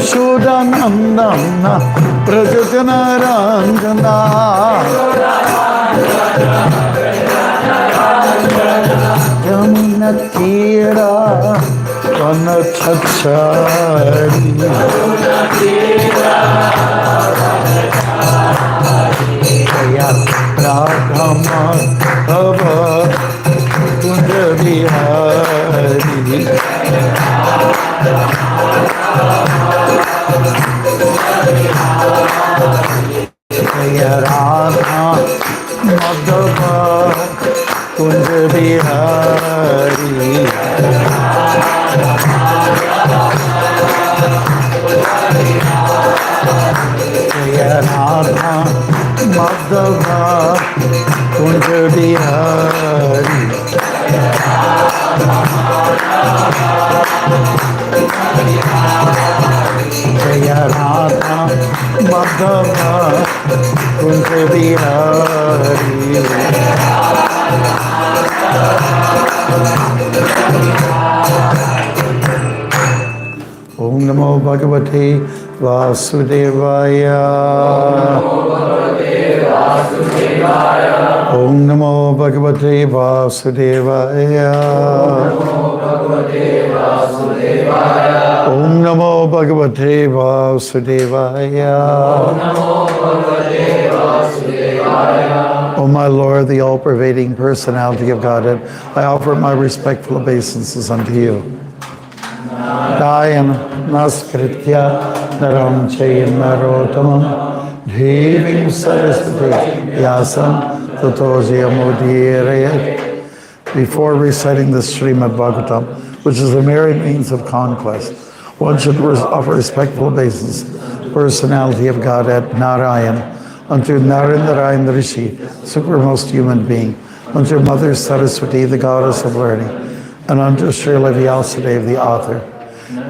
Yashodanandana Prajajanarangana Yamuna Tira Vanachachari Jaya Radhama Bhava Kunja Vihari Jaya Radha Madhava Kunja Vihari Jaya Radha Madhava Kunja Vihari Jaya Radha Madhava Kunja Vihari Om Namo Bhagavate Vasudevaya Om Namo Bhagavate Vasudevaya Om Namo Bhagavate Vasudevaya O my Lord, the all-pervading personality of Godhead, I offer my respectful obeisances unto you. Dayan Naskritya Naram Chayin Narotamam Devim Saraswati Yasam Tatojiyamudiyarayat. Before reciting the Srimad Bhagavatam, which is the merry means of conquest, one should offer respectful obeisance, personality of Godhead, Narayan, unto Narendarayan the Rishi, supermost human being, unto Mother Saraswati, the goddess of learning, and unto Srila Vyasadeva, the author.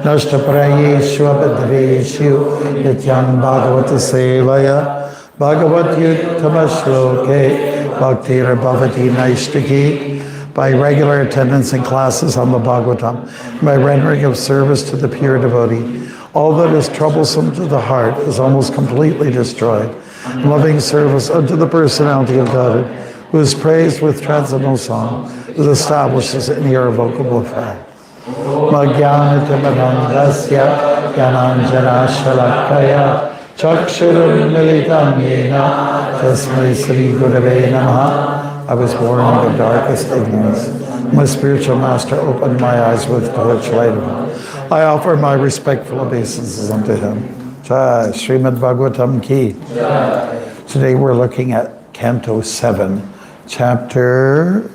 Nashtaprayeshu abhadreshu nityam bhagavata sevaya bhagavat yuttama shloke bhaktir bhavati naishtaki. By regular attendance in classes on the Bhagavatam, by rendering of service to the pure devotee, all that is troublesome to the heart is almost completely destroyed. Loving service unto the personality of God, who is praised with transcendental song, is establishes an irrevocable fact. Magyanatamadandasya Yananjana Shalakaya Chakshuram Militam Yena Tasmai Sri Gurave Namaha. I was born in the darkest ignorance. My spiritual master opened my eyes with torchlight. I offer my respectful obeisances unto him. Jai Srimad Bhagavatam Ki. Today we're looking at Canto 7, Chapter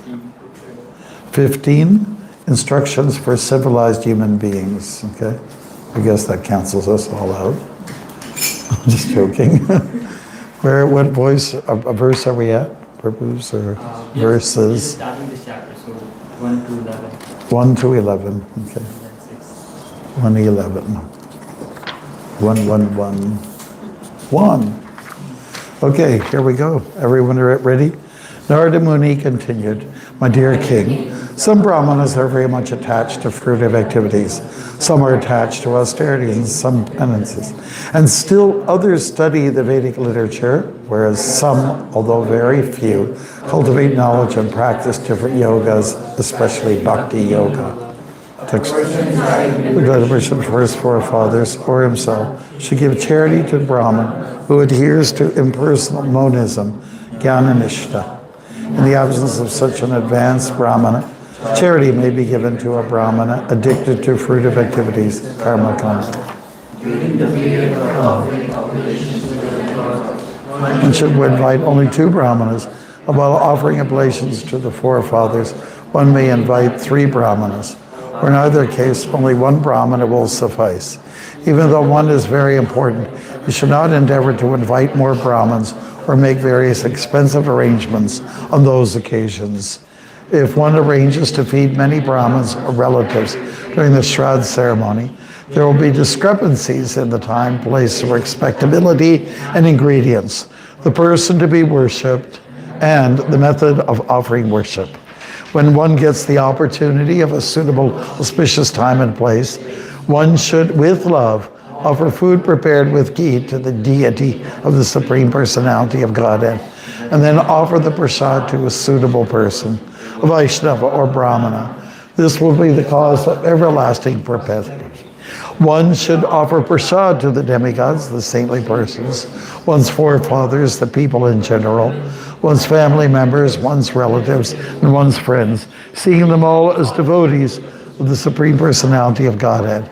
15, Instructions for Civilized Human Beings. Okay, I guess that cancels us all out. I'm just joking. What verse are we at? Purpose or verses? Starting this chapter, so 1 to 11. 1 to 11, okay. 1 to 11. 1, 1, 1. 1. Okay, here we go. Everyone ready? Narada Muni continued, my dear king, some brahmanas are very much attached to fruitive activities. Some are attached to austerities and some penances. And still others study the Vedic literature, whereas some, although very few, cultivate knowledge and practice different yogas, especially Bhakti yoga. Text. The Gaudavishan first forefathers, or himself, should give charity to Brahman who adheres to impersonal monism, Jnana-nishtha. In the absence of such an advanced Brahmana, charity may be given to a Brahmana addicted to fruitive activities, karma kama. One should invite only 2 Brahmanas. While offering oblations to the forefathers, one may invite 3 Brahmanas. Or in either case, only 1 Brahmana will suffice. Even though one is very important, you should not endeavor to invite more Brahmins or make various expensive arrangements on those occasions. If one arranges to feed many Brahmins or relatives during the Shraddha ceremony, there will be discrepancies in the time, place, or expectability and ingredients, the person to be worshipped, and the method of offering worship. When one gets the opportunity of a suitable, auspicious time and place, one should, with love, offer food prepared with ghee to the deity of the Supreme Personality of Godhead, and then offer the prasad to a suitable person, a Vaishnava or Brahmana. This will be the cause of everlasting perpetuity. One should offer prasad to the demigods, the saintly persons, one's forefathers, the people in general, one's family members, one's relatives, and one's friends, seeing them all as devotees of the Supreme Personality of Godhead.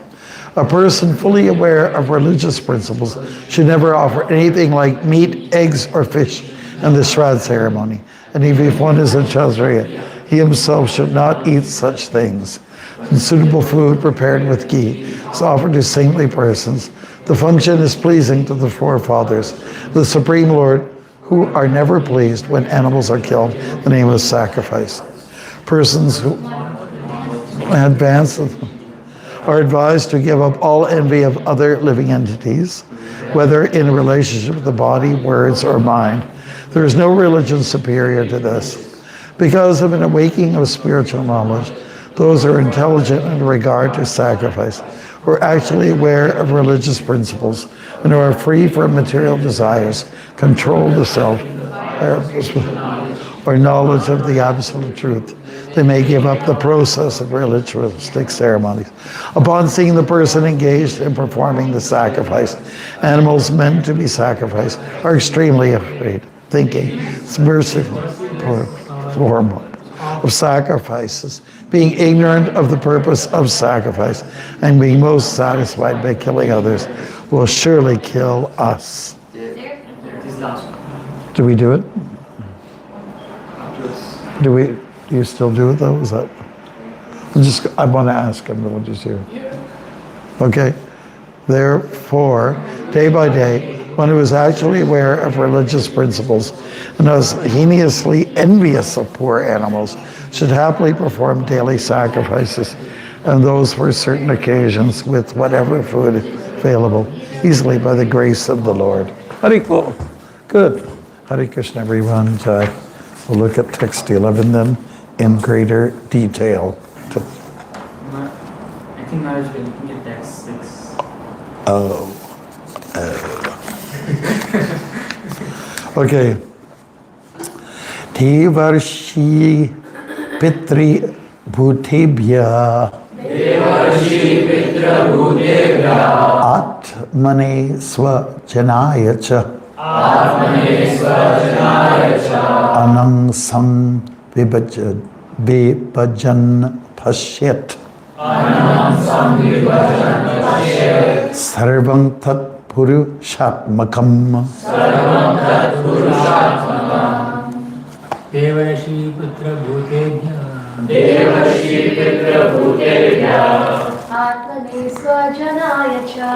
A person fully aware of religious principles should never offer anything like meat, eggs, or fish in the Shraddha ceremony. And even if one is a Kshatriya, he himself should not eat such things. And suitable food prepared with ghee is offered to saintly persons. The function is pleasing to the forefathers, the Supreme Lord, who are never pleased when animals are killed in the name of sacrifice. Persons who advance are advised to give up all envy of other living entities, whether in a relationship with the body, words, or mind. There is no religion superior to this. Because of an awakening of spiritual knowledge, those who are intelligent in regard to sacrifice, who are actually aware of religious principles, and who are free from material desires, control the self, or knowledge of the absolute truth. They may give up the process of ritualistic ceremonies. Upon seeing the person engaged in performing the sacrifice, animals meant to be sacrificed are extremely afraid, thinking it's merciful form of sacrifices, being ignorant of the purpose of sacrifice, and being most satisfied by killing others, will surely kill us. Do we do it? Do you still do it though? Is that? I want to ask him, but we'll just hear. Okay. Therefore, day by day, one who is actually aware of religious principles and is heinously envious of poor animals should happily perform daily sacrifices, and those for certain occasions with whatever food is available, easily by the grace of the Lord. Hari Krishna. Good. Hare Krishna, everyone. We'll look at text 11 then in greater detail. I think Maharaj will looking at text 6. Oh. Okay. Devarshi Pitri Bhutebhya Atmane Swajanaya Cha Anang Sam Vibhajan Pashyat Sarvam Tat Purushatmakam Devarshi Putra Bhutebhya Atmane Swajanaya Cha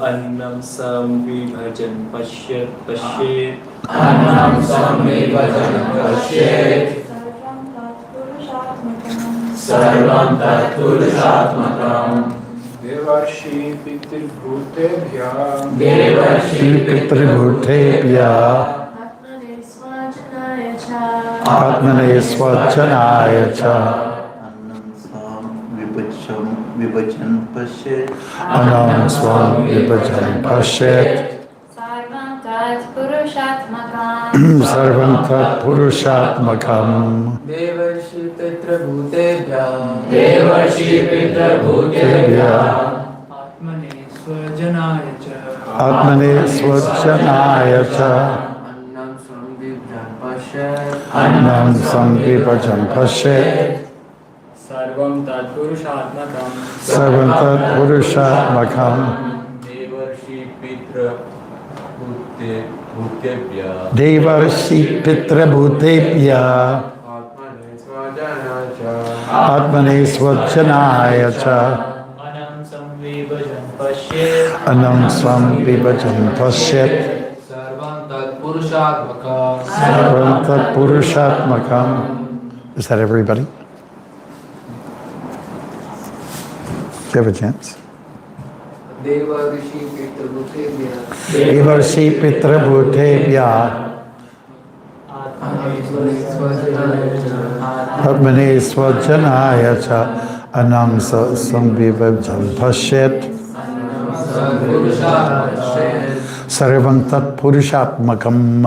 Annam Sam Vibhajan Pashyat Sarvam Tat Purushatmakam Devarshi Pitri Bhutebhya Atmane Swajanaya Cha Atmane Swajanaya Cha Anam Swam Vibhajan Pashyat Sarvam Tat Purushatmakam Sarvam Tat Purushatmakam Devarshi Pitri Bhutebhya Atmane Swajanaya Cha Atmane Swajanaya Cha Annam Sam Vibhajan Anam Sam Pashyat Vibhajan Pashyat Sarvam Tat Purushatmakam. Sarvam Tat Purushatmakam Devarshi Pitri Bhutebhya Devarshi Pitra Bhutebhya Atmane Swajanaya Cha Atmane Swajanaya Cha Anam Sam Vibhajan Pashyat. Anam Swam Vibhajan Pashyat Sarvam Tat Purushatmakam Sarvam Tat Purushatmakam. Is that everybody? Do you have a chance? Devarshi Pitri Bhutebhya Devarshi Pitra Bhutebhya Atmane Swajanaya Cha Atmane Swajanaya Cha Anang Samvivajan Pashet Sarvam Tat Purushatmakam.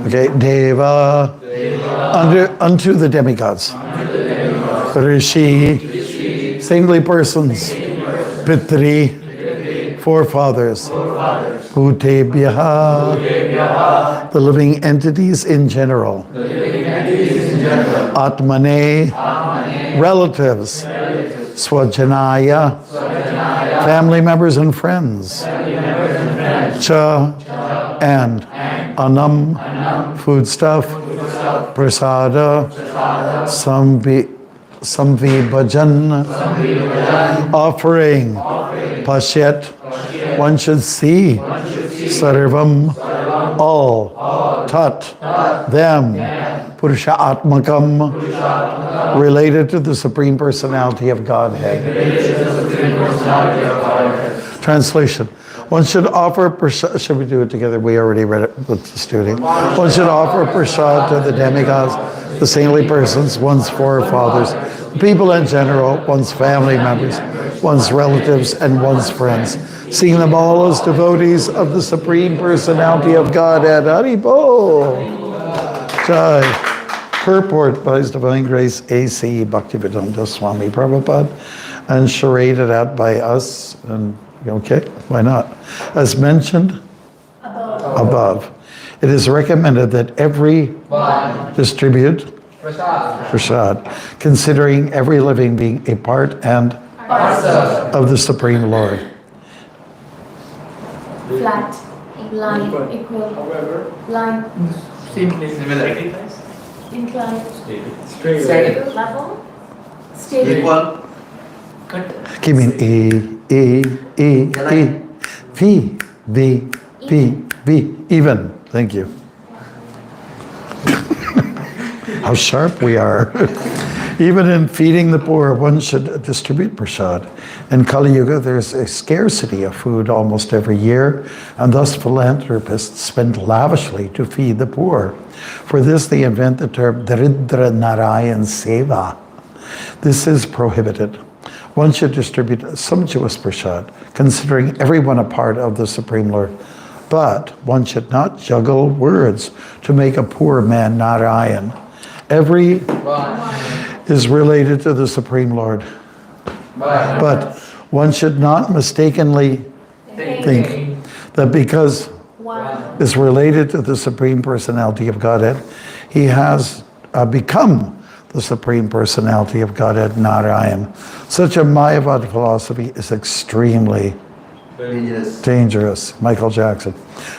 Okay, Deva, unto the demigods. Rishi, saintly persons. Pitri, forefathers. Bhutebhyaha, the living entities in general. Atmane, relatives. Swajanaya, family members and friends. Cha, and. Anam, foodstuff. Prasada, Samvibhajan, offering. Pashet, one should see. Sarvam, all. Tat, them. Purusha Atmakam, related to the Supreme Personality of Godhead. Translation. One should offer prasad. Should we do it together? We already read it with the student. One should offer prasad to the demigods, the saintly persons, one's forefathers, people in general, one's family members, one's relatives, and one's friends, seeing them all as devotees of the Supreme Personality of Godhead. Haribol. Jai. Purport by His Divine Grace A.C. Bhaktivedanta Swami Prabhupada, and charaded out by us. And okay, why not? As mentioned above, it is recommended that every distribute prasad, considering every living being a part and of the Supreme Lord. Flat, line, equal, line, Similar. inclined, Straight. level, stable. Give me E, V, V, even. Thank you. How sharp we are. Even in feeding the poor, one should distribute prasad. In Kali Yuga, there's a scarcity of food almost every year, and thus philanthropists spend lavishly to feed the poor. For this, they invent the term Daridra Narayan Seva. This is prohibited. One should distribute sumptuous prasad, considering everyone a part of the Supreme Lord. But one should not juggle words to make a poor man Narayan. Every is related to the Supreme Lord. But one should not mistakenly think that because One. is related to the Supreme Personality of Godhead, he has become the Supreme Personality of Godhead, Narayan. Such a Mayavad philosophy is extremely dangerous. Michael Jackson,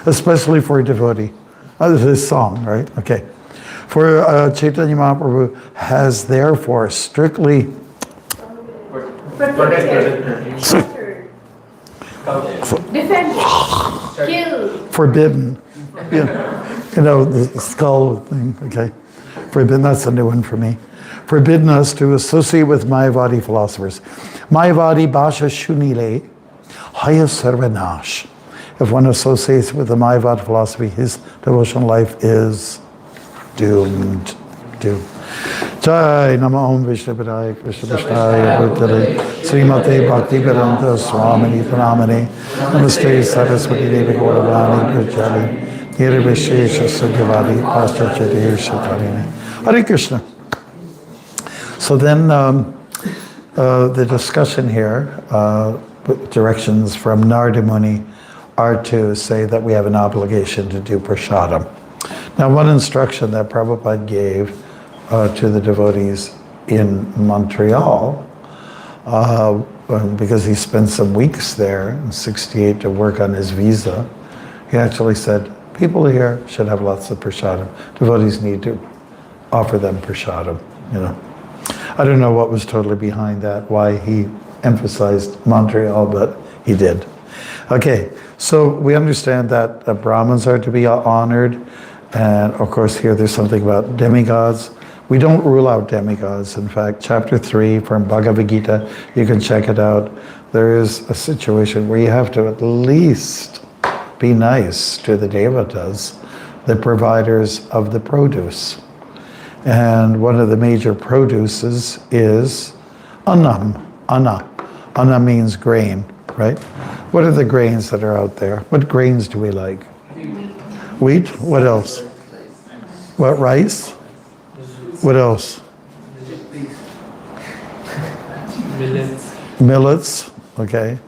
especially for a devotee. This song, right? Okay. For Chaitanya Mahaprabhu has therefore strictly Protected. Defended. Killed. forbidden, you know, the skull thing, okay? Forbidden, that's a new one for me. Forbidden us to associate with Mayavadi philosophers. Mayavadi Basha Shunile, Haya Sarvanash. If one associates with the Mayavad philosophy, his devotional life is doomed. Jai Nama Om Vishnu Padaya Krishna Vishnaya Bhutale Srimate Bhakti Vedanta Swami Pranamane Namaste Saraswati Devi Gauravani Pujali Nirvishesha Sugyavadi Paschacharya Shatarine. Hare Krishna. So then the discussion here, directions from Narada Muni, are to say that we have an obligation to do prasadam. Now, one instruction that Prabhupada gave to the devotees in Montreal, because he spent some weeks there in '68 to work on his visa, he actually said, people here should have lots of prasadam. Devotees need to offer them prasadam, you know. I don't know what was totally behind that, why he emphasized Montreal, but he did. Okay, so we understand that Brahmins are to be honored, and of course here there's something about demigods. We don't rule out demigods. In fact, chapter 3 from Bhagavad Gita, you can check it out. There is a situation where you have to at least be nice to the devatas, the providers of the produce. And one of the major produces is anna. Anna means grain, right? What are the grains that are out there? What grains do we like? Wheat. What else? What, rice? What else? Millets. Millets. Okay.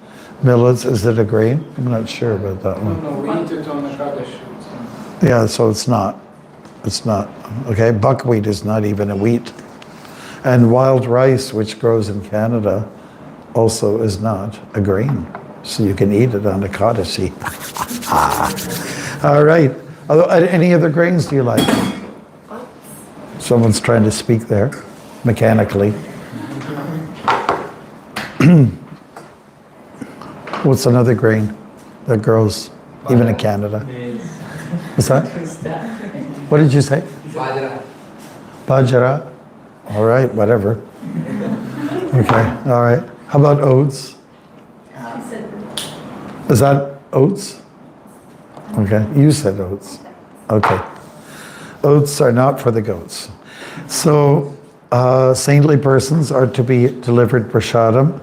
Millets, is it a grain? I'm not sure about that one. No, we eat it on the Kaddish. Yeah, so it's not. It's not. Okay, buckwheat is not even a wheat. And wild rice, which grows in Canada, also is not a grain. So you can eat it on the Kaddishi. All right. Any other grains do you like? Someone's trying to speak there, mechanically. What's another grain that grows even in Canada? What's that? What did you say? Bajra. Bajra. All right, whatever. Okay, all right. How about oats? Is that oats? Okay, you said oats. Okay. Oats are not for the goats. So, saintly persons are to be delivered prasadam,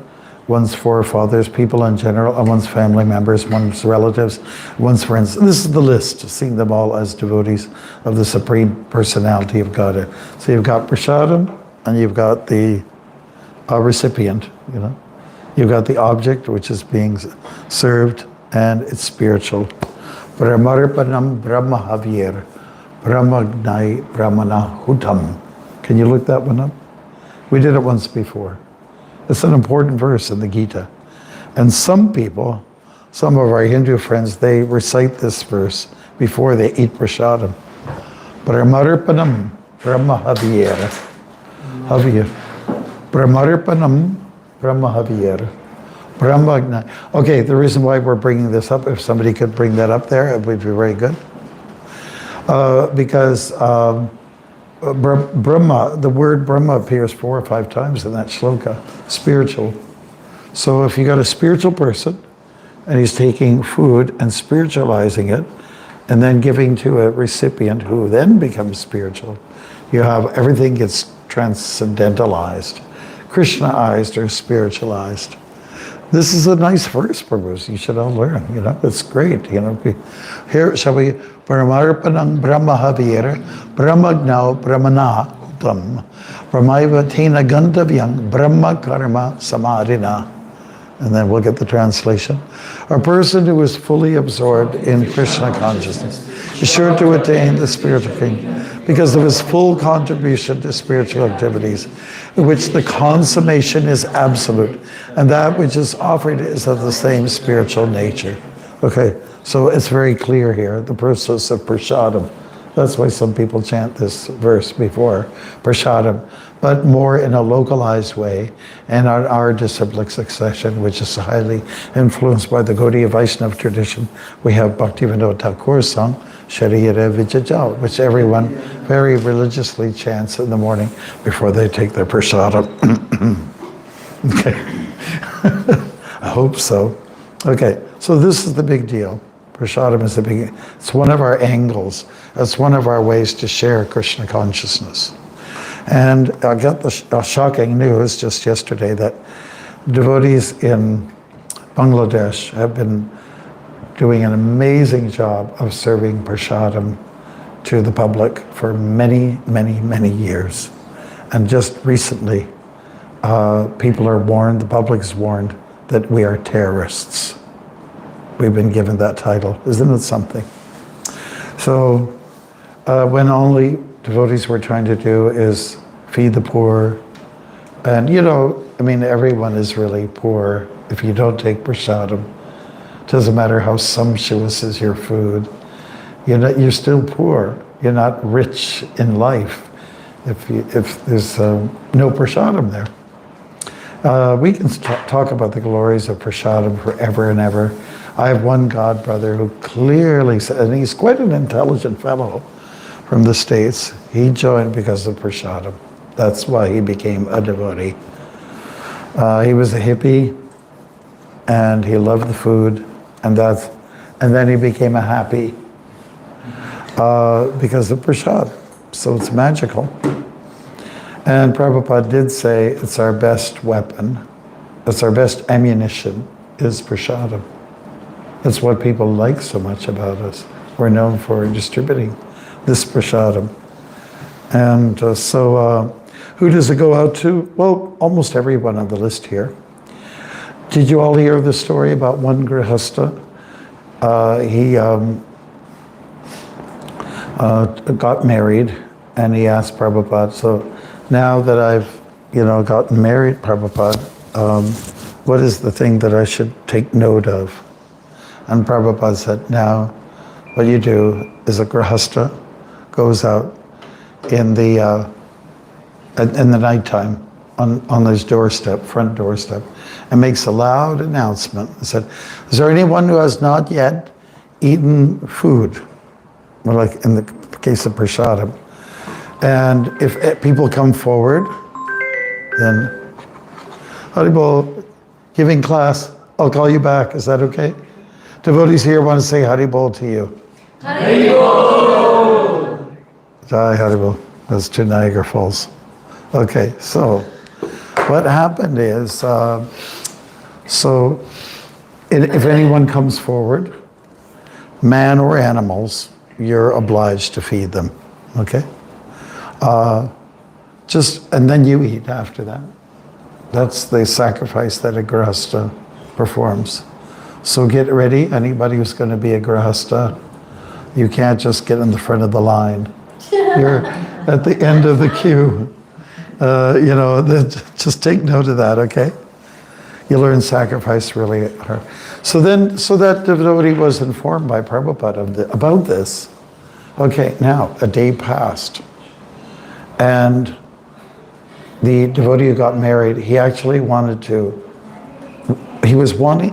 one's forefathers, people in general, and one's family members, one's relatives, one's friends. This is the list, seeing them all as devotees of the Supreme Personality of Godhead. So you've got prasadam, and you've got the recipient, you know. You've got the object, which is being served, and it's spiritual. Brahmarpanam Brahmahavir, Brahmagnai Brahmana Hutam. Can you look that one up? We did it once before. It's an important verse in the Gita. And some people, some of our Hindu friends, they recite this verse before they eat prasadam. Brahmarpanam Brahmahavir. Havir. Brahmarpanam Brahmahavir. Brahmagna. Okay, the reason why we're bringing this up, if somebody could bring that up there, it would be very good. Because Brahma, the word Brahma appears 4 or 5 times in that shloka, spiritual. So if you got a spiritual person and he's taking food and spiritualizing it and then giving to a recipient who then becomes spiritual, you have everything gets transcendentalized, Krishnaized or spiritualized. This is a nice verse, Prabhus. You should all learn, you know, it's great, you know. Here, shall we, Brahmarpanam Brahmahavir, Brahmagnau Brahmana Utam, Brahmaiva Tina Gandavyam, Brahma Karma Samadhina. And then we'll get the translation. A person who is fully absorbed in Krishna consciousness is sure to attain the spiritual king because of his full contribution to spiritual activities, in which the consummation is absolute, and that which is offered is of the same spiritual nature. Okay, so it's very clear here, the process of prasadam. That's why some people chant this verse before prasadam, but more in a localized way, and our disciplic succession, which is highly influenced by the Gaudiya Vaishnava tradition. We have Bhaktivinoda Thakur's song, Sharira Vijajal, which everyone very religiously chants in the morning before they take their prasadam. Okay. I hope so. Okay, so this is the big deal. Prasadam is the big, it's one of our angles. It's one of our ways to share Krishna consciousness. And I got the shocking news just yesterday that devotees in Bangladesh have been doing an amazing job of serving prasadam to the public for many, many, many years. And just recently, people are warned, the public is warned, that we are terrorists. We've been given that title. Isn't it something? So when only devotees were trying to do is feed the poor. And you know, I mean, everyone is really poor if you don't take prasadam. Doesn't matter how sumptuous is your food. You're still poor. You're not rich in life if there's no prasadam there. We can talk about the glories of prasadam forever and ever. I have one god brother who clearly said, and he's quite an intelligent fellow from the States. He joined because of prasadam. That's why he became a devotee. He was a hippie, and he loved the food, and then he became a happy because of prasad. So it's magical. And Prabhupada did say it's our best weapon, it's our best ammunition, is prasadam. That's what people like so much about us. We're known for distributing this prasadam. And who does it go out to? Well, almost everyone on the list here. Did you all hear the story about one grihastha? He got married, and he asked Prabhupada, so now that I've, gotten married, Prabhupada, what is the thing that I should take note of? And Prabhupada said, now what you do is a grihastha goes out in the nighttime on his doorstep, front doorstep, and makes a loud announcement and said, is there anyone who has not yet eaten food? Well, like in the case of prasadam. And if people come forward, then Haribol, giving class, I'll call you back, is that okay? Devotees here want to say Haribol to you. Haribol! Jai Haribol. That's to Niagara Falls. Okay, so what happened is, if anyone comes forward, man or animals, you're obliged to feed them, okay? And then you eat after that. That's the sacrifice that a grihastha performs. So get ready, anybody who's going to be a grihastha, you can't just get in the front of the line. You're at the end of the queue. Just take note of that, okay? You learn sacrifice really hard. So that devotee was informed by Prabhupada about this. Okay, now a day passed, and the devotee who got married, he actually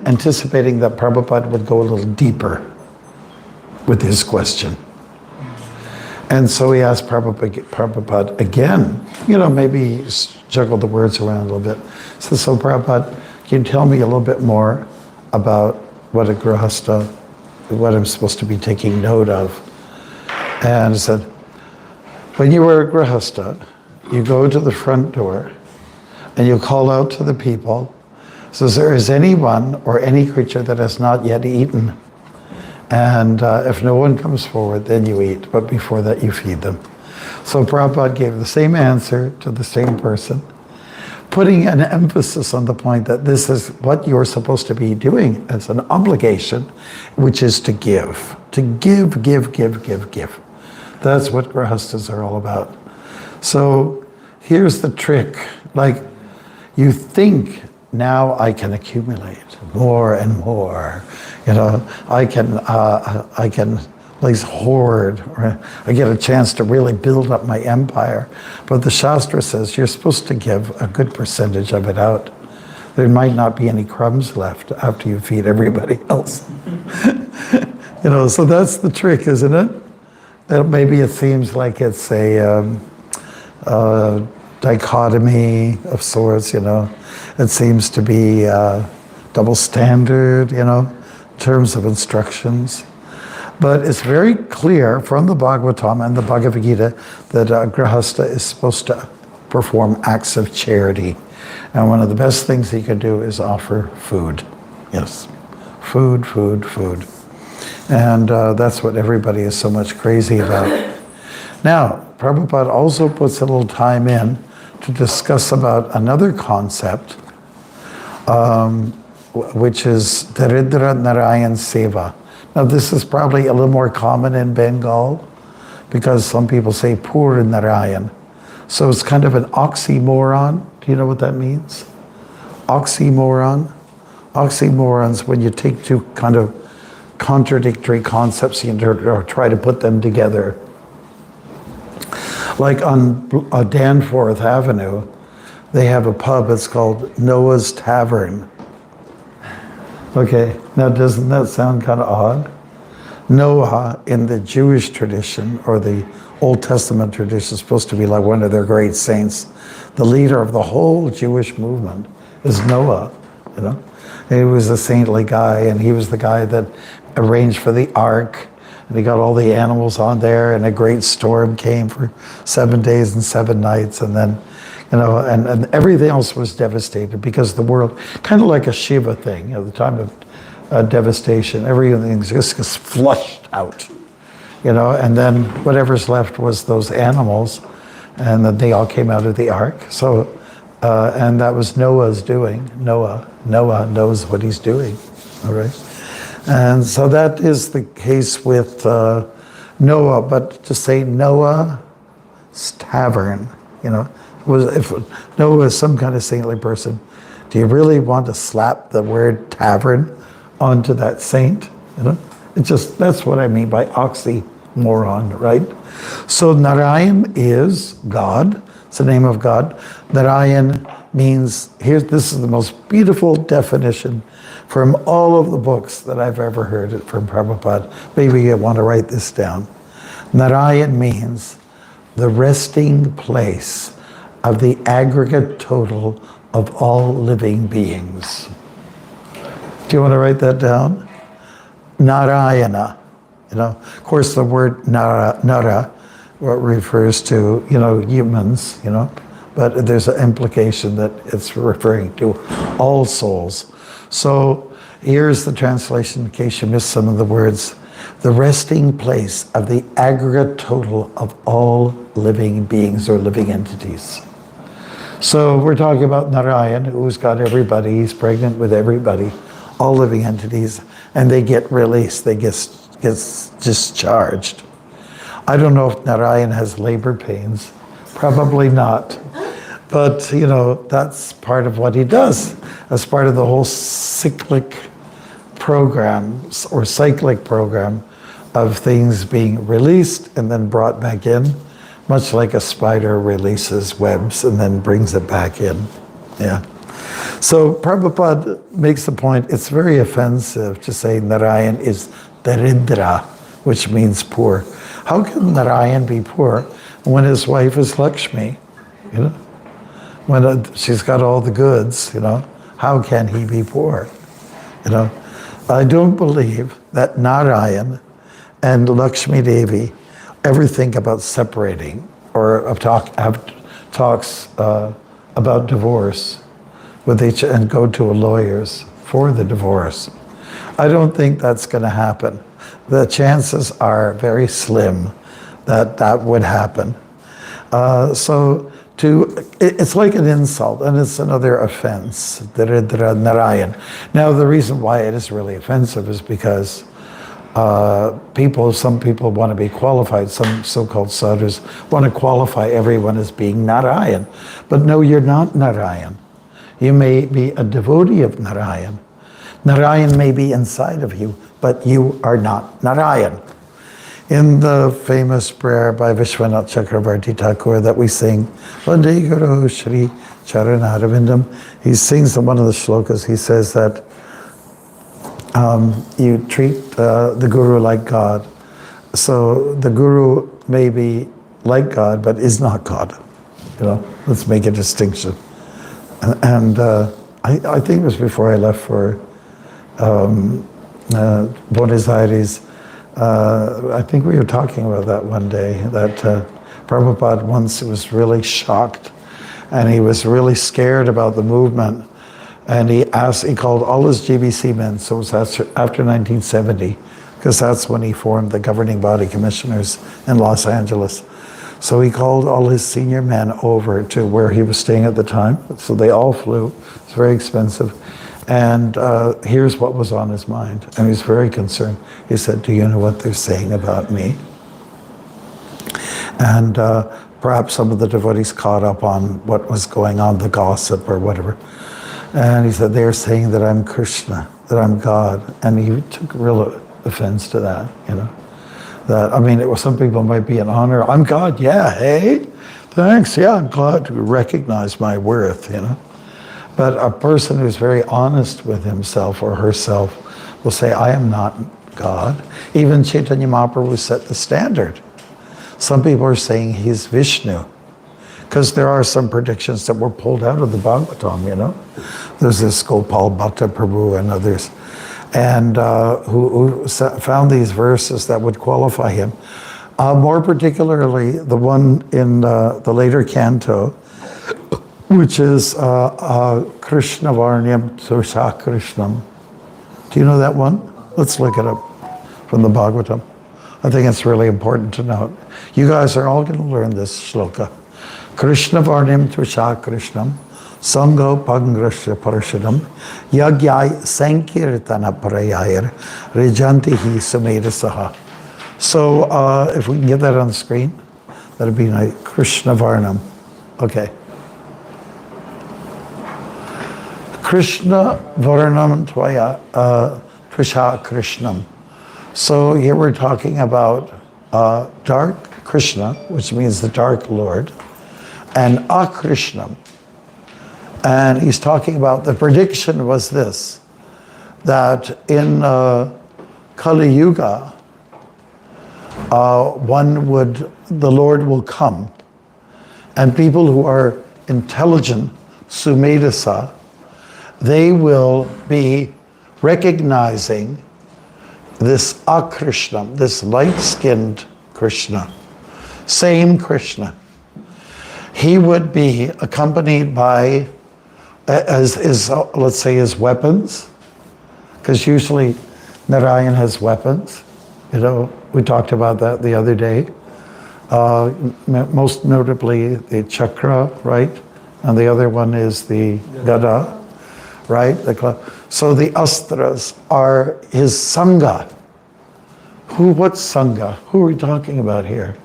anticipating that Prabhupada would go a little deeper with his question. And so he asked Prabhupada again, maybe he juggled the words around a little bit. So Prabhupada, can you tell me a little bit more about what a grihastha, what I'm supposed to be taking note of? And he said, when you were a grihastha, you go to the front door and you call out to the people, says, there is anyone or any creature that has not yet eaten. And if no one comes forward, then you eat. But before that, you feed them. So Prabhupada gave the same answer to the same person, putting an emphasis on the point that this is what you're supposed to be doing as an obligation, which is to give. To give, give, give, give, give. That's what grihasthas are all about. So here's the trick. Like, you think, now I can accumulate more and more. I can like hoard, or I get a chance to really build up my empire. But the Shastra says you're supposed to give a good percentage of it out. There might not be any crumbs left after you feed everybody else. So that's the trick, isn't it? Maybe it seems like it's a dichotomy of sorts, It seems to be double standard, in terms of instructions. But it's very clear from the Bhagavatam and the Bhagavad Gita that a grihastha is supposed to perform acts of charity. And one of the best things he can do is offer food. Yes, food, food, food. And that's what everybody is so much crazy about. Now, Prabhupada also puts a little time in to discuss about another concept, which is Daridra Narayan Seva. Now, this is probably a little more common in Bengal because some people say Poor Narayan. So it's kind of an oxymoron. Do you know what that means? Oxymoron. Oxymorons, when you take two kind of contradictory concepts or try to put them together. Like on Danforth Avenue, they have a pub, it's called Noah's Tavern. Okay, now doesn't that sound kind of odd? Noah, in the Jewish tradition, or the Old Testament tradition, is supposed to be like one of their great saints. The leader of the whole Jewish movement is Noah, He was a saintly guy, and he was the guy that arranged for the ark, and he got all the animals on there, and a great storm came for 7 days and 7 nights, and then, and everything else was devastated because the world, kind of like a Shiva thing, the time of devastation, everything just gets flushed out, and then whatever's left was those animals, and then they all came out of the ark. So, and that was Noah's doing. Noah knows what he's doing, all right? And so that is the case with Noah, but to say Noah's tavern, if Noah is some kind of saintly person, do you really want to slap the word tavern onto that saint? That's what I mean by oxymoron, right? So Narayan is God. It's the name of God. Narayan means, this is the most beautiful definition from all of the books that I've ever heard it from Prabhupada. Maybe you want to write this down. Narayan means the resting place of the aggregate total of all living beings. Do you want to write that down? Narayana. Of course, the word Nara refers to, humans, but there's an implication that it's referring to all souls. So here's the translation in case you missed some of the words. The resting place of the aggregate total of all living beings or living entities. So we're talking about Narayan, who's got everybody, he's pregnant with everybody, all living entities, and they get released, they get discharged. I don't know if Narayan has labor pains, probably not. But, that's part of what he does as part of the whole cyclic program or cyclic program of things being released and then brought back in, much like a spider releases webs and then brings it back in. Yeah. So Prabhupada makes the point, it's very offensive to say Narayan is Daridra, which means poor. How can Narayan be poor when his wife is Lakshmi? When she's got all the goods, how can he be poor? I don't believe that Narayan and Lakshmi Devi ever think about separating or have talks about divorce with each and go to a lawyers for the divorce. I don't think that's going to happen. The chances are very slim that would happen. It's like an insult, and it's another offense, Narayan. Now, the reason why it is really offensive is because some people want to be qualified, some so-called sadhus want to qualify everyone as being Narayan. But no, you're not Narayan. You may be a devotee of Narayan. Narayan may be inside of you, but you are not Narayan. In the famous prayer by Vishwanath Chakravarti Thakur that we sing, Vande Guru Shri Charanarvindam, he sings in one of the shlokas, he says that you treat the Guru like God. So the Guru may be like God, but is not God. Let's make a distinction. And I think it was before I left for Buenos Aires, I think we were talking about that one day, that Prabhupada once was really shocked and he was really scared about the movement, and he called all his GBC men, so it was after 1970, because that's when he formed the governing body commissioners in Los Angeles. So he called all his senior men over to where he was staying at the time, so they all flew. It's very expensive. And here's what was on his mind. And he was very concerned. He said, do you know what they're saying about me? And perhaps some of the devotees caught up on what was going on, the gossip or whatever. And he said, they're saying that I'm Krishna, that I'm God. And he took real offense to that, some people might be in honor. I'm God, yeah, hey, thanks, yeah, I'm glad to recognize my worth, But a person who's very honest with himself or herself will say, I am not God. Even Chaitanya Mahaprabhu set the standard. Some people are saying he's Vishnu, because there are some predictions that were pulled out of the Bhagavatam, There's this Gopal Bhatta Prabhu and others. and who found these verses that would qualify him. More particularly, the one in the later canto, which is Krishna Varnyam Tusha Krishnam. Do you know that one? Let's look it up from the Bhagavatam. I think it's really important to note. You guys are all going to learn this shloka. Krishna Varnyam Tusha Krishnam Sangho Pangrasya Parashadam Yagyai Sankirtana Parayayar Rejantihi Sumeda Saha. So if we can get that on the screen, that'd be nice. Krishna Varnam. Okay. Krishna Varnam Tvaya Trisha Krishnam. So here we're talking about dark Krishna, which means the dark Lord, and Akrishnam. And he's talking about, the prediction was this, that in Kali Yuga, the Lord will come, and people who are intelligent, Sumedasa, they will be recognizing this Akrishna, this light-skinned Krishna, same Krishna. He would be accompanied by, let's say, his weapons, because usually Narayan has weapons. You know, we talked about that the other day. Most notably, the chakra, right? And the other one is the gada, right? So the astras are his sangha. What's sangha? Who are we talking about here?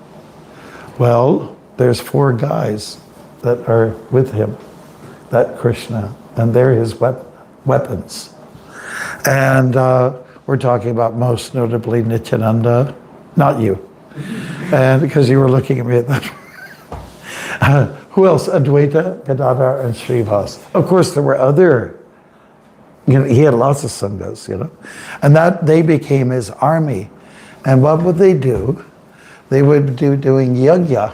Well, there's 4 guys that are with him, that Krishna, and they're his weapons. And we're talking about most notably Nityananda, not you, and because you were looking at me at that. Who else? Advaita, Gadadhar, and Srivas. Of course, there were other, he had lots of sanghas, and that they became his army. And what would they do? They would do doing yajna,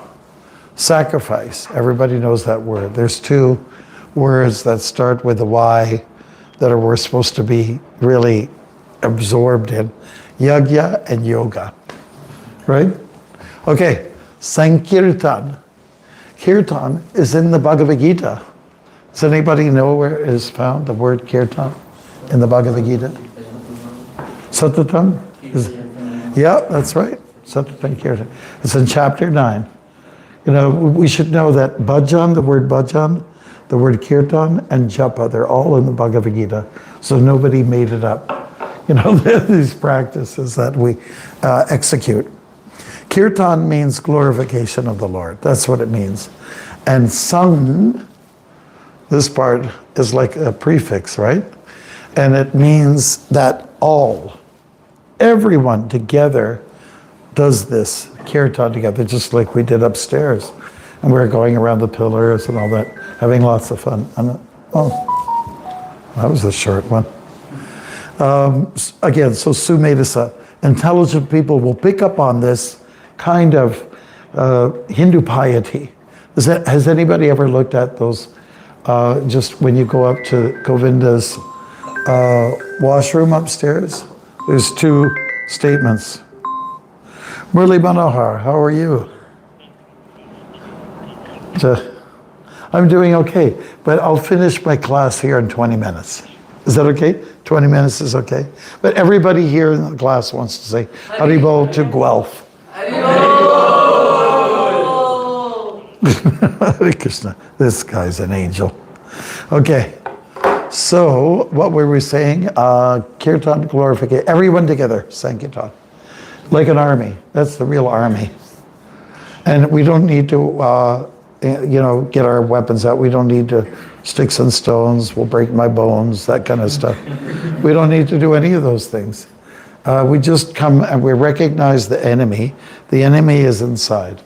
sacrifice. Everybody knows that word. There's 2 words that start with a Y that we're supposed to be really absorbed in. Yajna and yoga, right? Okay, Sankirtan. Kirtan is in the Bhagavad Gita. Does anybody know where it is found, the word kirtan, in the Bhagavad Gita? Satatam? Yeah, that's right. Satatam Kirtan. It's in chapter 9. We should know that bhajan, the word kirtan, and japa, they're all in the Bhagavad Gita. So nobody made it up. These practices that we execute. Kirtan means glorification of the Lord. That's what it means. And sang, this part is like a prefix, right? And it means that everyone together does this kirtan together, just like we did upstairs. And we're going around the pillars and all that, having lots of fun. That was a short one. Again, so Sumedasa, intelligent people will pick up on this kind of Hindu piety. Has anybody ever looked at those, just when you go up to Govinda's washroom upstairs? There's 2 statements. Murli Manohar, how are you? I'm doing okay, but I'll finish my class here in 20 minutes. Is that okay? 20 minutes is okay? But everybody here in the class wants to say Haribol to Guelph. Hare Krishna. This guy's an angel. Okay. So what were we saying? Kirtan, glorification. Everyone together, Sankirtan. Like an army. That's the real army. And we don't need to, get our weapons out. We don't need to sticks and stones will break my bones, that kind of stuff. We don't need to do any of those things. We just come and we recognize the enemy. The enemy is inside,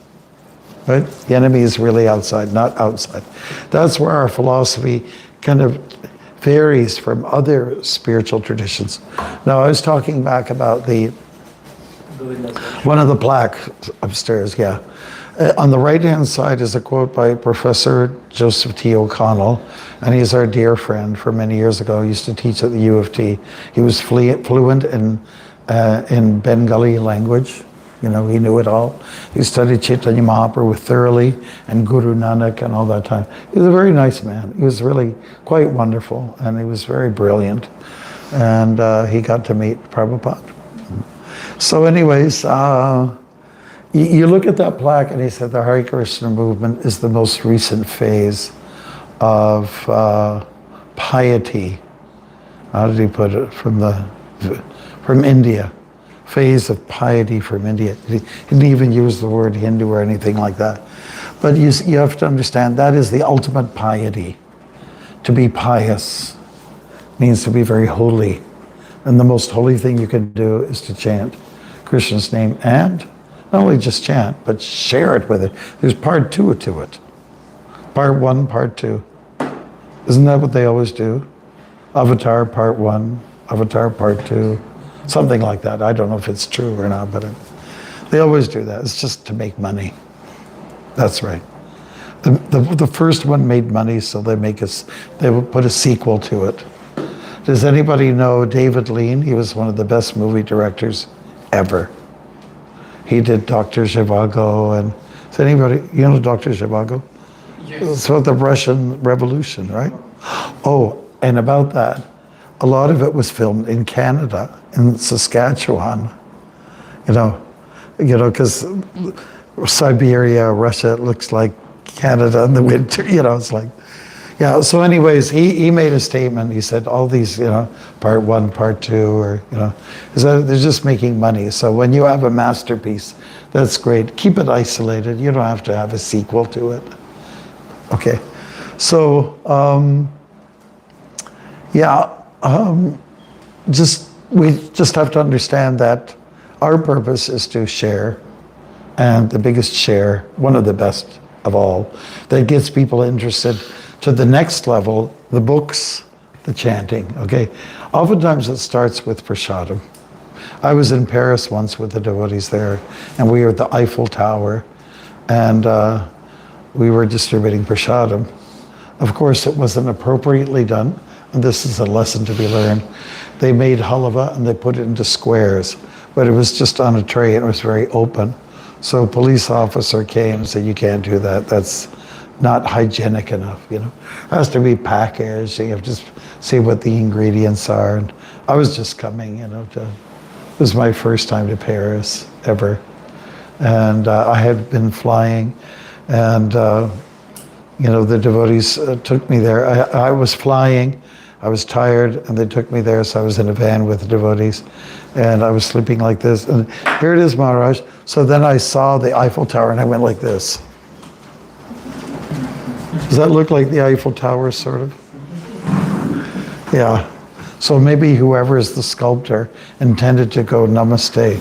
right? The enemy is really outside, not outside. That's where our philosophy kind of varies from other spiritual traditions. Now, I was talking back about one of the plaques upstairs, yeah. On the right-hand side is a quote by Professor Joseph T. O'Connell, and he's our dear friend from many years ago. He used to teach at the U of T. He was fluent in Bengali language. You know, he knew it all. He studied Chaitanya Mahaprabhu thoroughly and Guru Nanak and all that time. He was a very nice man. He was really quite wonderful, and he was very brilliant. And he got to meet Prabhupada. So anyways, you look at that plaque and he said the Hare Krishna movement is the most recent phase of piety. How did he put it? From India. Phase of piety from India. He didn't even use the word Hindu or anything like that. But you have to understand that is the ultimate piety. To be pious means to be very holy. And the most holy thing you can do is to chant Krishna's name, and not only just chant, but share it with it. There's part 2 to it. Part 1, part 2. Isn't that what they always do? Avatar part 1, Avatar part 2, something like that. I don't know if it's true or not, but they always do that. It's just to make money. That's right. The first one made money, so they will put a sequel to it. Does anybody know David Lean? He was one of the best movie directors ever. He did Dr. Zhivago, and is anybody, you know Dr. Zhivago? Yes. It's about the Russian Revolution, right? Oh, and about that, a lot of it was filmed in Canada, in Saskatchewan. You know, because Siberia, Russia, it looks like Canada in the winter. You know, it's like, yeah. So, anyways, he made a statement. He said all these, you know, part 1, part 2, or you know, is that they're just making money. So when you have a masterpiece, that's great. Keep it isolated. You don't have to have a sequel to it. Okay, so we just have to understand that our purpose is to share, and the biggest share, one of the best of all, that gets people interested to the next level, the books, the chanting, okay? Oftentimes it starts with prasadam. I was in Paris once with the devotees there, and we were at the Eiffel Tower, and we were distributing prasadam. Of course, it wasn't appropriately done, and this is a lesson to be learned. They made halava and they put it into squares, but it was just on a tray and it was very open. So a police officer came and said, you can't do that. That's not hygienic enough, you know. It has to be packaged. You have to see what the ingredients are. And I was just coming, you know, it was my first time to Paris ever. And I had been flying, and you know, the devotees took me there. I was flying, I was tired, and they took me there, so I was in a van with the devotees, and I was sleeping like this, and here it is, Maharaj. So then I saw the Eiffel Tower, and I went like this. Does that look like the Eiffel Tower, sort of? Yeah. So maybe whoever is the sculptor intended to go namaste.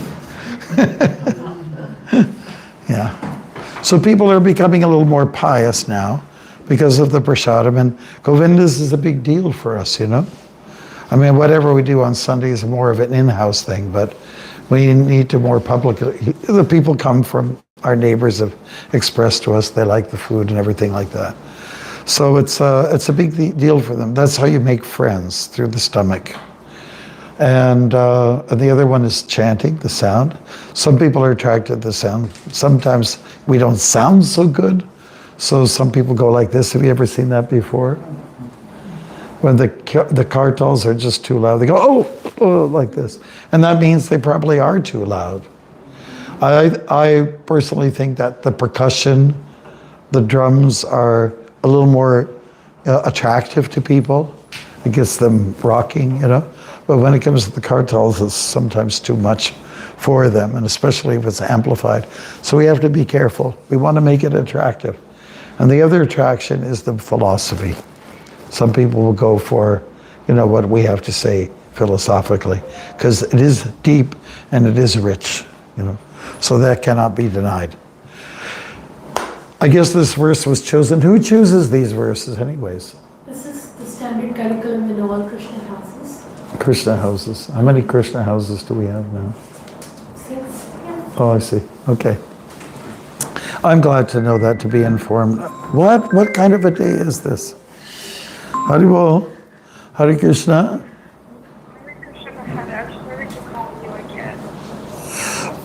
Yeah. So people are becoming a little more pious now because of the prasadam, and Govindas is a big deal for us, you know. I mean, whatever we do on Sunday is more of an in-house thing, but we need to more publicly. The people come from our neighbors have expressed to us they like the food and everything like that. So it's a big deal for them. That's how you make friends, through the stomach. And the other one is chanting, the sound. Some people are attracted to the sound. Sometimes we don't sound so good, so some people go like this. Have you ever seen that before? When the kartals are just too loud, they go, oh, like this. And that means they probably are too loud. I personally think that the percussion, the drums are a little more attractive to people. It gets them rocking, you know. But when it comes to the kartals, it's sometimes too much for them, and especially if it's amplified. So we have to be careful. We want to make it attractive. And the other attraction is the philosophy. Some people will go for, you know, what we have to say philosophically, because it is deep and it is rich, you know. So that cannot be denied. I guess this verse was chosen. Who chooses these verses anyways? This is the standard curriculum in all Krishna houses. Krishna houses. How many Krishna houses do we have now? 6. Yeah. Oh, I see. Okay. I'm glad to know that, to be informed. What kind of a day is this? Haribol, Hare Krishna.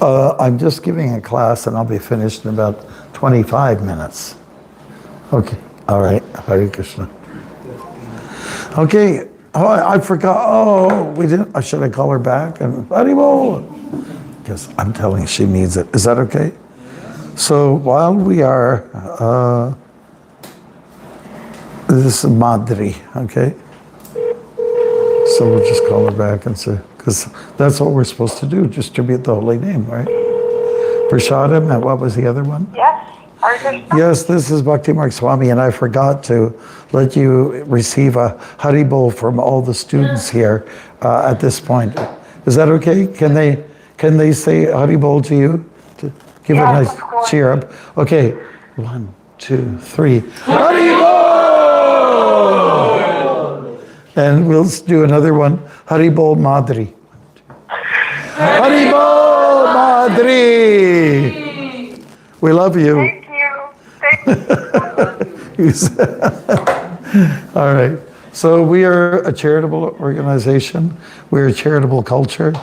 I'm just giving a class and I'll be finished in about 25 minutes. Okay, all right, Hare Krishna. Okay, oh, I forgot, oh, we didn't, should I call her back? And Haribol. Because I'm telling her she needs it. Is that okay? So while we are, this is Madri, okay? So we'll just call her back and say, because that's what we're supposed to do, distribute the holy name, right? Prashadam, and what was the other one? Yes. Yes, this is Bhakti Marga Swami, and I forgot to let you receive a Haribol from all the students here at this point. Is that okay? Can they say Haribol to you? To give a nice cheer up. Okay, 1, 2, 3. Haribol! And we'll do another one. Haribol Madri. Haribol Madri! We love you. Thank you. All right. So we are a charitable organization. We're a charitable culture.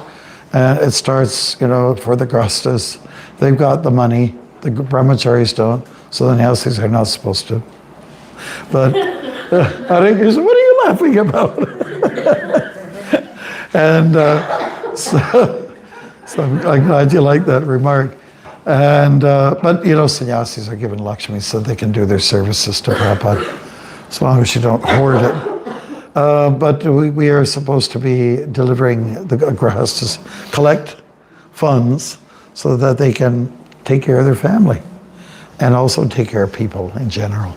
And it starts, for the Grastas. They've got the money. The brahmacharis don't. So the Nyasis are not supposed to. But Hare Krishna, what are you laughing about? And so I'm glad you like that remark. And but sannyasis are given Lakshmi so they can do their services to Prabhupada, as long as you don't hoard it. But we are supposed to be delivering the grahastas, collect funds so that they can take care of their family and also take care of people in general.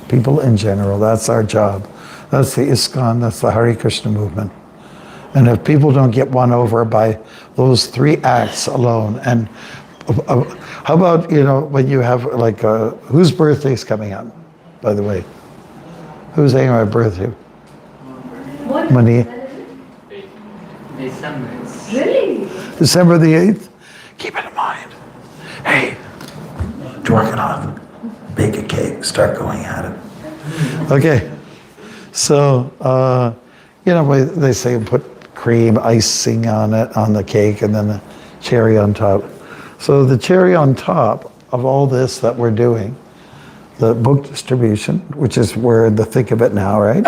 People in general, that's our job. That's the ISKCON, that's the Hare Krishna movement. And if people don't get won over by those 3 acts alone, and how about, when you have whose birthday's coming up, by the way? Who's saying my birthday? What? Money. December. Really? December the 8th? Keep it in mind. Hey, work it off. Bake a cake, start going at it. Okay, so, they say put cream, icing on it, on the cake, and then a cherry on top. So the cherry on top of all this that we're doing, the book distribution, which is we're in the thick of it now, right?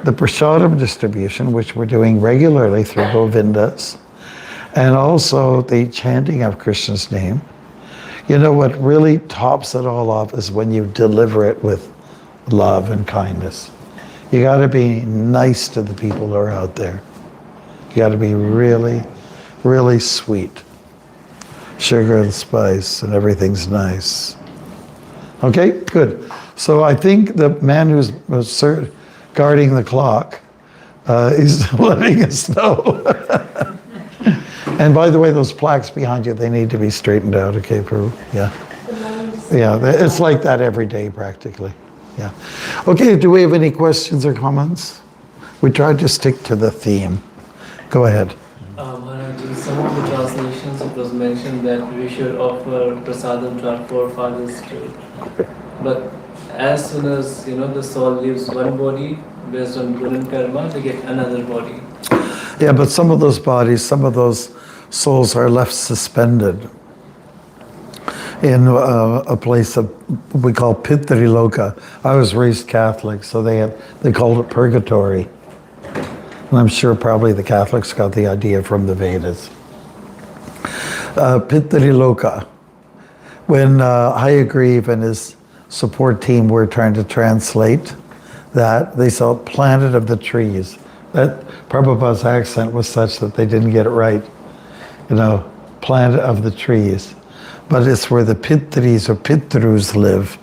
The prasadam distribution, which we're doing regularly through Govindas, and also the chanting of Krishna's name. What really tops it all off is when you deliver it with love and kindness. You got to be nice to the people who are out there. You got to be really, really sweet. Sugar and spice and everything's nice. Okay, good. So I think the man who's guarding the clock is letting us know. And by the way, those plaques behind you, they need to be straightened out, okay, Prabhu? Yeah. Yeah, it's like that every day practically. Yeah. Okay, do we have any questions or comments? We tried to stick to the theme. Go ahead. Maharaj, in some of the translations it was mentioned that we should offer prasadam to our forefathers too. But as soon as the soul leaves one body, based on good and karma, they get another body. Yeah, but some of those bodies, some of those souls are left suspended in a place of we call Pitri Loka. I was raised Catholic, so they called it purgatory. And I'm sure probably the Catholics got the idea from the Vedas. Pitri Loka. When Hayagriva and his support team were trying to translate that, they saw planet of the trees. That Prabhupada's accent was such that they didn't get it right. Planet of the trees. But it's where the Pitris or Pitrus live.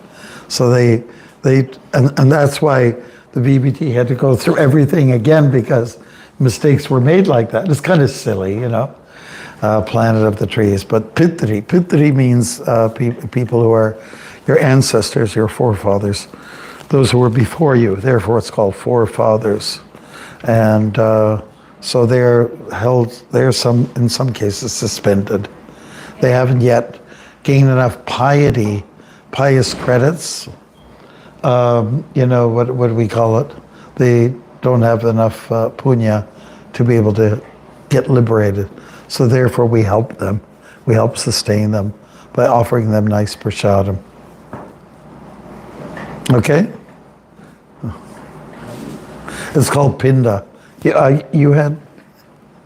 So and that's why the BBT had to go through everything again because mistakes were made like that. It's kind of silly, planet of the trees. But Pitri means people who are your ancestors, your forefathers, those who were before you. Therefore, it's called forefathers. And so they're held, in some cases suspended. They haven't yet gain enough pious credits. You know, what do we call it? They don't have enough punya to be able to get liberated. So therefore we help them. We help sustain them by offering them nice prasadam. Okay? It's called pinda. You had,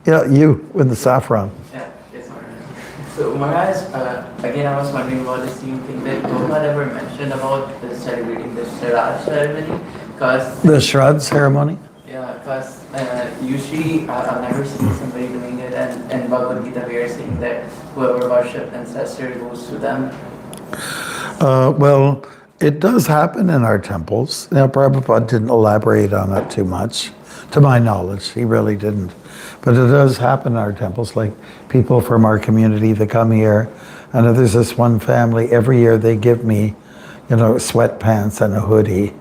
you with the saffron. Yeah, yes, Maharaj. So Maharaj, again I was wondering about the same thing that Gopal ever mentioned about the celebrating the Shraddha ceremony, because The Shraddha ceremony? yeah, because usually I've never seen somebody doing it, and in Bhagavad Gita we are saying that whoever worships ancestor goes to them. Well, it does happen in our temples. Now, Prabhupada didn't elaborate on it too much, to my knowledge. He really didn't. But it does happen in our temples, like people from our community that come here. And there's this one family, every year they give me, sweatpants and a hoodie.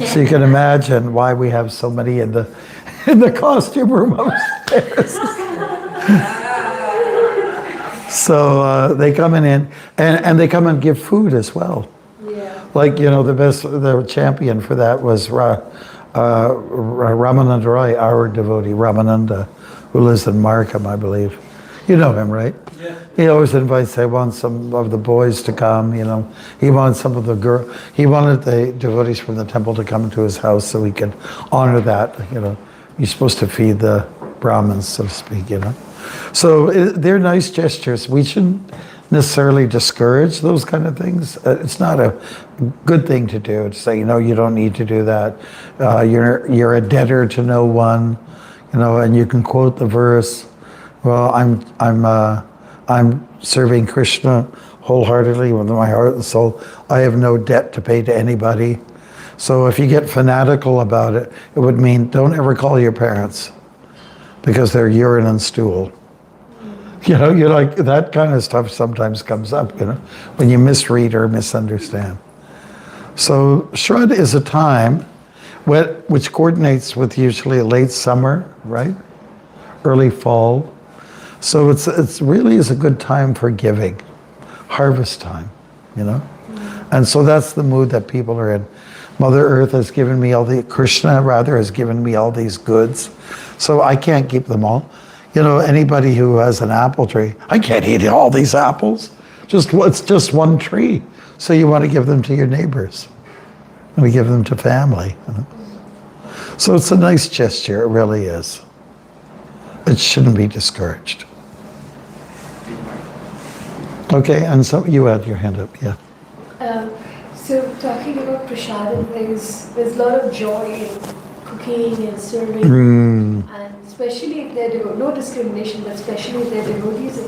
So you can imagine why we have so many in the costume room upstairs. So they come in and they come and give food as well. Yeah. Like, the champion for that was Ramananda Roy, our devotee, Ramananda, who lives in Marga, I believe. You know him, right? Yeah. He always invites, I want some of the boys to come, He wanted some of the he wanted the devotees from the temple to come to his house so he could honor that, You're supposed to feed the Brahmins, so to speak, So they're nice gestures. We shouldn't necessarily discourage those kind of things. It's not a good thing to do, to say, you don't need to do that. You're a debtor to no one, and you can quote the verse, well, I'm serving Krishna wholeheartedly with my heart and soul. I have no debt to pay to anybody. So if you get fanatical about it, it would mean don't ever call your parents because they're urine and stool. You're like, that kind of stuff sometimes comes up, when you misread or misunderstand. So Shraddha is a time which coordinates with usually late summer, right? Early fall. So it's really is a good time for giving, harvest time, And so that's the mood that people are in. Mother Earth has given me Krishna rather has given me all these goods. So I can't keep them all. Anybody who has an apple tree, I can't eat all these apples. It's just one tree. So you want to give them to your neighbors. And we give them to family. So it's a nice gesture, it really is. It shouldn't be discouraged. Okay, and so you had your hand up, yeah. So talking about prasadam, there's a lot of joy in cooking and serving, and especially if they're no discrimination, but especially if they're devotees,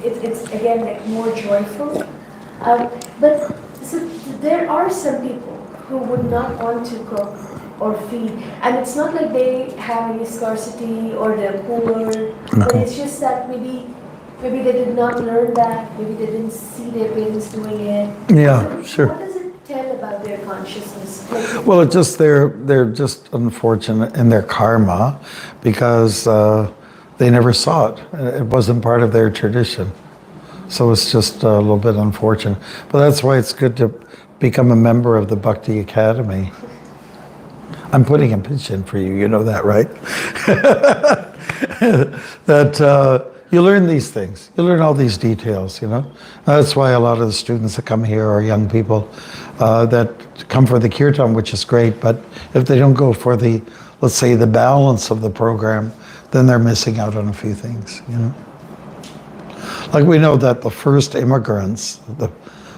it's again like more joyful. But so there are some people who would not want to cook or feed, and it's not like they have any scarcity or they're poor, but it's just that maybe they did not learn that, maybe they didn't see their parents doing it. Yeah, So sure. What does it tell about their consciousness? Well, it's just they're just unfortunate in their karma because they never saw it. It wasn't part of their tradition. So it's just a little bit unfortunate. But that's why it's good to become a member of the Bhakti Academy. I'm putting a pitch in for you, you know that, right? That you learn these things. You learn all these details, That's why a lot of the students that come here are young people that come for the kirtan, which is great, but if they don't go for let's say, the balance of the program, then they're missing out on a few things, Like we know that the first immigrants, the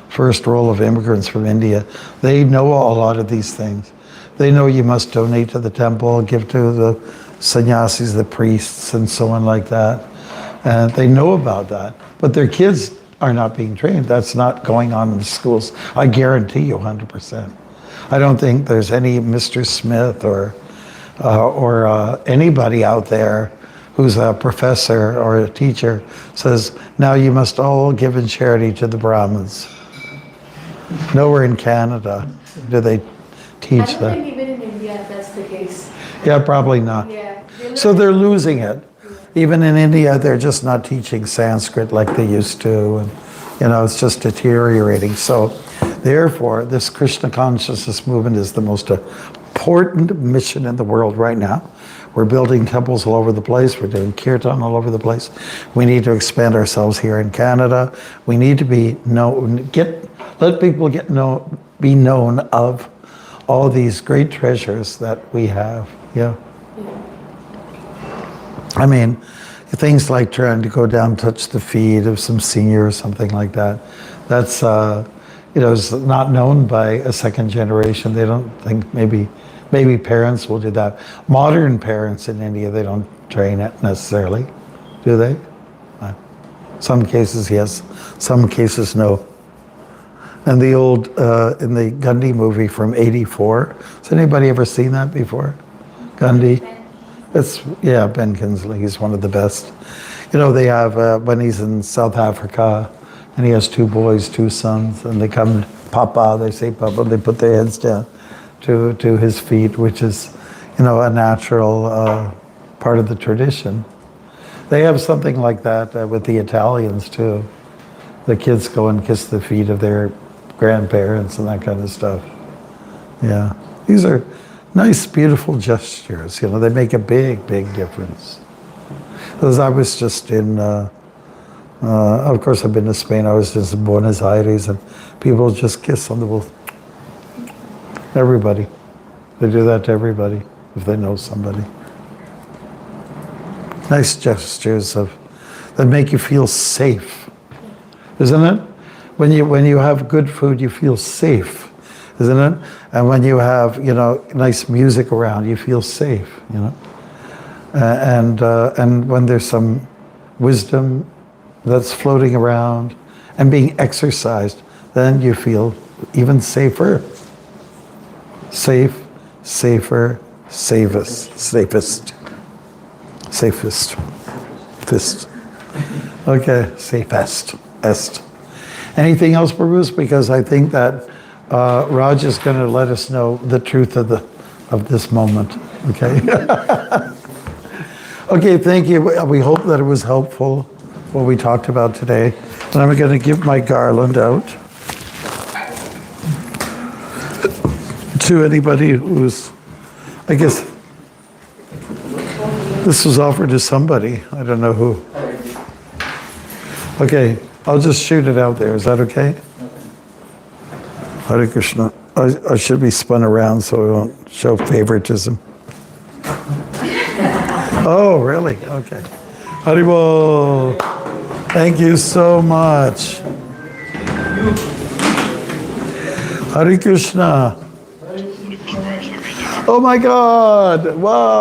first roll of immigrants from India, they know a lot of these things. They know you must donate to the temple, give to the sannyasis, the priests, and so on like that. And they know about that. But their kids are not being trained. That's not going on in the schools. I guarantee you 100%. I don't think there's any Mr. Smith or anybody out there who's a professor or a teacher says, now you must all give in charity to the Brahmins. Nowhere in Canada do they teach I don't that. think even in India that's the case. Yeah, probably not. Yeah. So they're losing it. even in India, they're just not teaching Sanskrit like they used to, and it's just deteriorating. So, therefore, this Krishna consciousness movement is the most important mission in the world right now. We're building temples all over the place. We're doing kirtan all over the place. We need to expand ourselves here in Canada. We need to be let people be known of all these great treasures that we have. Yeah. I mean, things like trying to go down, touch the feet of some senior or something like that. That's is not known by a second generation. They don't think maybe parents will do that. Modern parents in India, they don't train it necessarily, do they? Some cases, yes. Some cases, no. And the old, in the Gandhi movie from '84, has anybody ever seen that before? Gandhi? Ben Kingsley, he's one of the best. They have, when he's in South Africa, and he has 2 boys, 2 sons, and they come, Papa, they say Papa, they put their heads down to his feet, which is, a natural part of the tradition. They have something like that with the Italians too. The kids go and kiss the feet of their grandparents and that kind of stuff. Yeah, these are nice, beautiful gestures. They make a big, big difference. Because I was just in, of course I've been to Spain, I was just in Buenos Aires, and people just kiss on the both. Everybody. They do that to everybody if they know somebody. Nice gestures that make you feel safe, isn't it? When you have good food, you feel safe, isn't it? And when you have nice music around, you feel safe, and when there's some wisdom that's floating around and being exercised, then you feel even safer. Safe, safer, safest. Okay, safest. Anything else, Bruce? Because I think that Raj is going to let us know the truth of this moment. Okay. Okay, thank you. We hope that it was helpful what we talked about today. And I'm going to give my garland out to anybody who's, I guess, this was offered to somebody. I don't know who. Okay, I'll just shoot it out there. Is that okay? Hare Krishna. I should be spun around so I won't show favoritism. Oh, really? Okay. Haribol. Thank you so much. Hare Krishna. Oh my God. Wow.